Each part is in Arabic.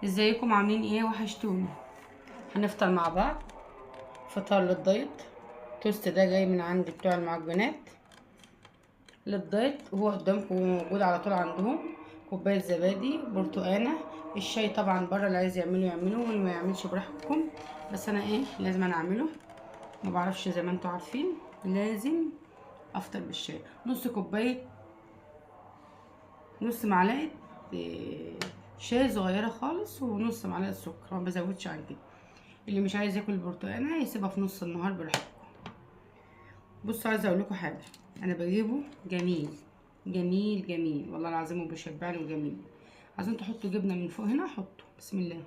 ازيكم عاملين ايه؟ وحشتوني. هنفطر مع بعض فطار للدايت. توست ده جاي من عند بتوع المعجنات للدايت، وهو قدامكم موجود على طول عندهم. كوبايه زبادي، برتقانه. الشاي طبعا بره، اللي عايز يعمله يعمله واللي ما يعملش براحتكم. بس انا لازم انا اعمله. ما بعرفش زي ما انتوا عارفين، لازم افطر بالشاي. نص معلقه شاي صغيره خالص، ونص معلقه سكر، ما بزودش عن كده. اللي مش عايز ياكل البرتقانه يسيبها في نص النهار براحتكم. بصوا، عايزه اقول لكم حاجه. انا بجيبه جميل جميل جميل والله العظيم، وبيشبعني وجميل. عايزين تحطوا جبنه من فوق هنا حطوا، بسم الله.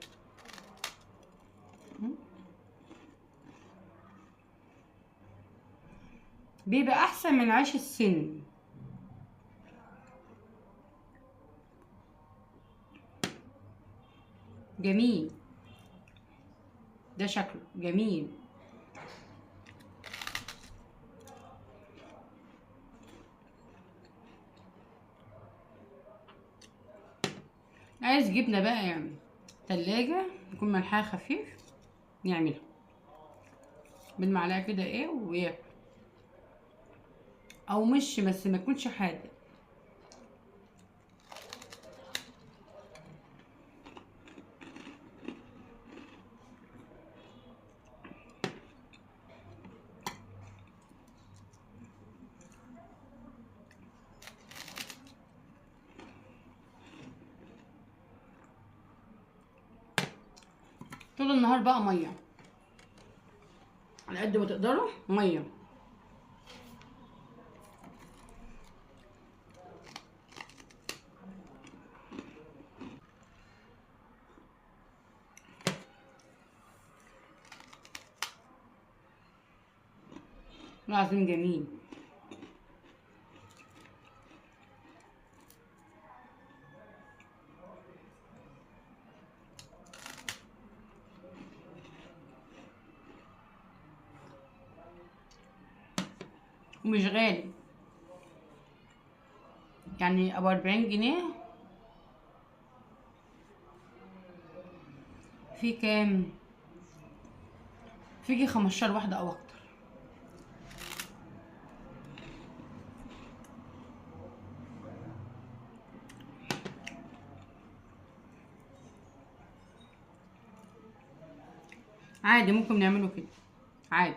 بيبقى احسن من عيش السن. جميل. ده شكله جميل. عايز جبنه بقى يعني تلاجة يكون ملحها خفيف، نعملها بالمعلقه كده وياكل. او مش بس ما يكونش حادق. طول النهار بقى ميه، على قد ما تقدروا ميه. العظيم جميل. ومش غالي، يعني ابو 40 جنيه. في كام؟ في 15 واحدة او اكتر. عادي ممكن نعمله كده، عادي.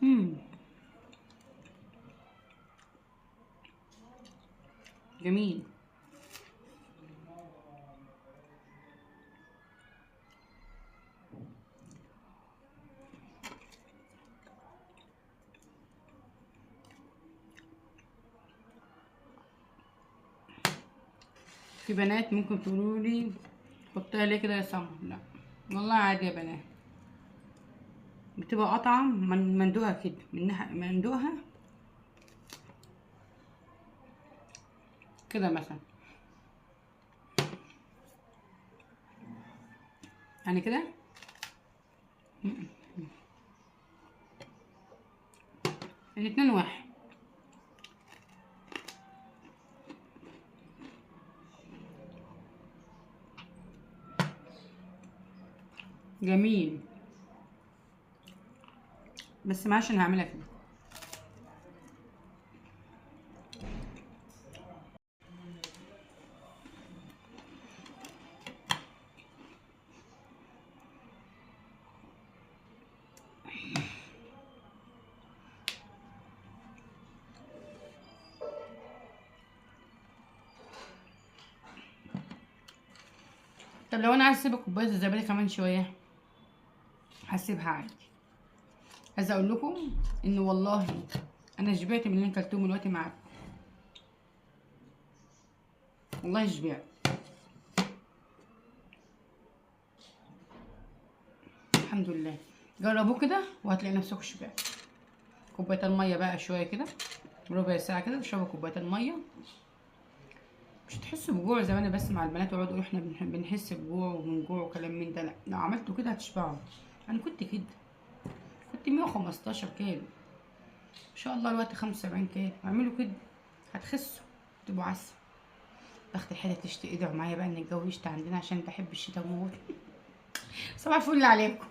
مم. جميل. في بنات ممكن تقولوا لي حطيها ليه كده يا سمر؟ لا والله عادي يا بنات، بتبقى قطعة مندوقها كده، مندوقها كده مثلا، يعني كده. الاتنين واحد. جميل. بس ما عشان هعملها كده. طب لو انا عايز اسيب كوبايه الزبادي كمان شويه، هسيبها عادي. عايزه اقول لكم ان والله انا شبعت من اللي انا كلتهم دلوقتي معاكم. والله شبعت. الحمد لله. جربوه كده وهتلاقي نفسكم شبعت. كوبايه الميه بقى شويه كده، ربع ساعه كده تشربوا كوبايه الميه. مش هتحسوا بجوع زي ما انا بس مع البنات يقعدوا يقولوا احنا بنحس بجوع ومن جوع وكلام من ده. لا، لو عملتوا كده هتشبعوا. انا كنت كده، كنت 115 كيلو، ان شاء الله الوقت 75 كيلو. اعملوا كده هتخسوا، تبقوا عسل. ضغط الحيطه تشتي. ادعوا معايا بقى ان الجو يشتي عندنا عشان بحب الشتاء موت. صباح الفل عليكم.